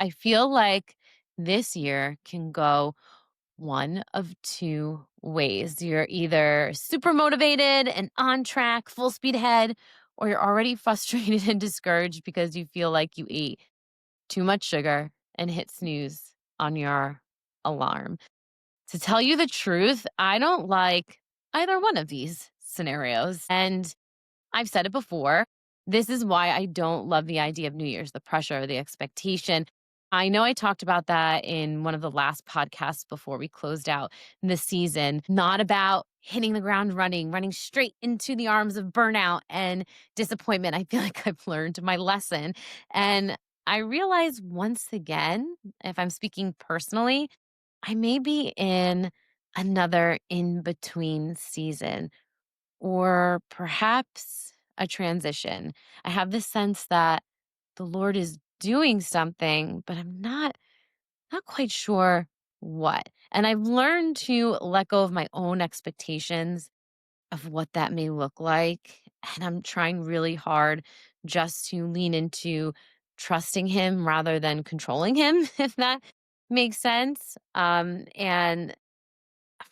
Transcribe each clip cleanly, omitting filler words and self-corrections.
I feel like this year can go one of two ways. You're either super motivated and on track, full speed ahead, or you're already frustrated and discouraged because you feel like you ate too much sugar and hit snooze on your alarm. To tell you the truth, I don't like either one of these scenarios. And I've said it before. This is why I don't love the idea of New Year's, the pressure, the expectation. I know I talked about that in one of the last podcasts before we closed out the season, not about hitting the ground running, running straight into the arms of burnout and disappointment. I feel like I've learned my lesson. And I realize once again, if I'm speaking personally, I may be in another in between season or perhaps a transition. I have this sense that the Lord is doing something, but I'm not quite sure what. And I've learned to let go of my own expectations of what that may look like. And I'm trying really hard just to lean into trusting him rather than controlling him, if that makes sense. And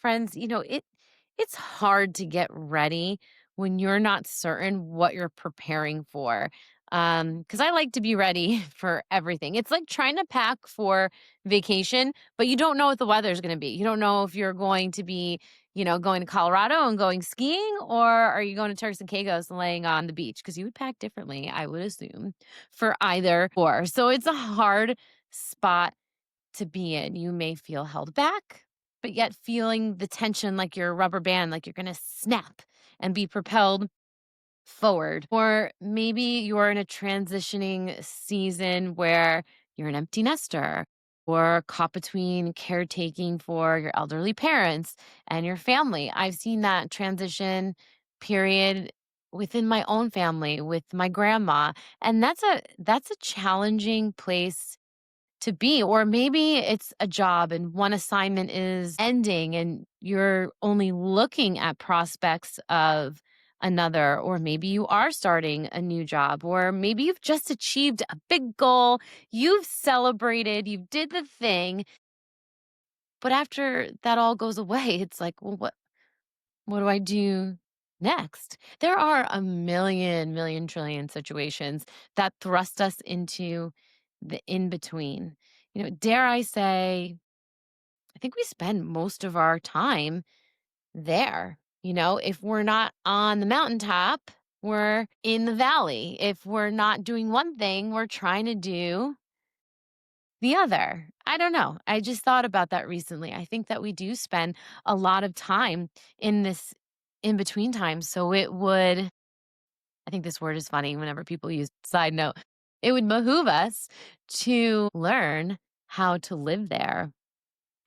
friends, it's hard to get ready when you're not certain what you're preparing for. Cuz I like to be ready for everything. It's like trying to pack for vacation, but you don't know what the weather's going to be. You don't know if you're going to be, going to Colorado and going skiing, or are you going to Turks and Caicos and laying on the beach, because you would pack differently, I would assume, for either or. So it's a hard spot to be in. You may feel held back, but yet feeling the tension like you're a rubber band, like you're going to snap and be propelled forward. Or maybe you're in a transitioning season where you're an empty nester or caught between caretaking for your elderly parents and your family. I've seen that transition period within my own family with my grandma, and that's a challenging place to be. Or maybe it's a job and one assignment is ending and you're only looking at prospects of another. Or maybe you are starting a new job, or maybe you've just achieved a big goal, you've celebrated, you did the thing, but after that all goes away, it's like, well, what do I do next? There are a million trillion situations that thrust us into the in between. Dare I say, I think we spend most of our time there. If we're not on the mountaintop, we're in the valley. If we're not doing one thing, we're trying to do the other. I don't know. I just thought about that recently. I think that we do spend a lot of time in this in between time. So I think this word is funny whenever people use side note, it would behoove us to learn how to live there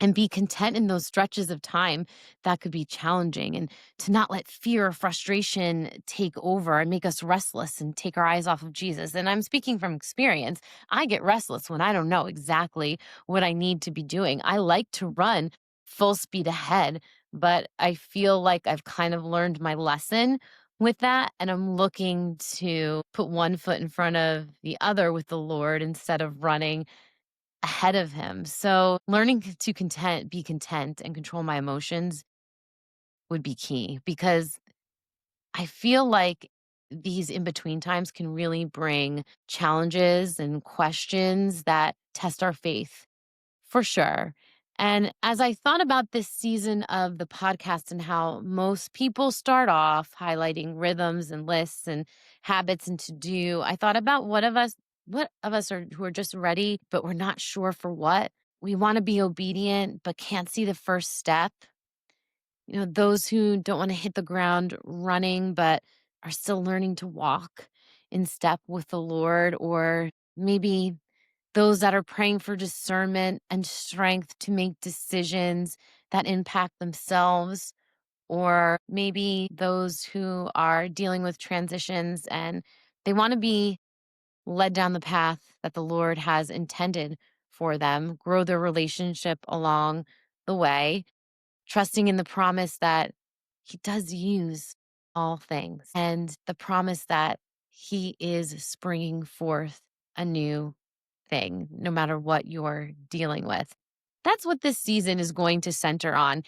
and be content in those stretches of time that could be challenging, and to not let fear or frustration take over and make us restless and take our eyes off of Jesus. And I'm speaking from experience. I get restless when I don't know exactly what I need to be doing. I like to run full speed ahead, but I feel like I've kind of learned my lesson with that. And I'm looking to put one foot in front of the other with the Lord instead of running ahead of him. So learning to be content and control my emotions would be key, because I feel like these in between times can really bring challenges and questions that test our faith for sure. And as I thought about this season of the podcast and how most people start off highlighting rhythms and lists and habits and to do, I thought about what of us are who are just ready, but we're not sure for what. We want to be obedient, but can't see the first step. Those who don't want to hit the ground running, but are still learning to walk in step with the Lord. Or maybe those that are praying for discernment and strength to make decisions that impact themselves. Or maybe those who are dealing with transitions and they want to be led down the path that the Lord has intended for them, grow their relationship along the way, trusting in the promise that He does use all things, and the promise that He is springing forth anew thing, no matter what you're dealing with. That's what this season is going to center on.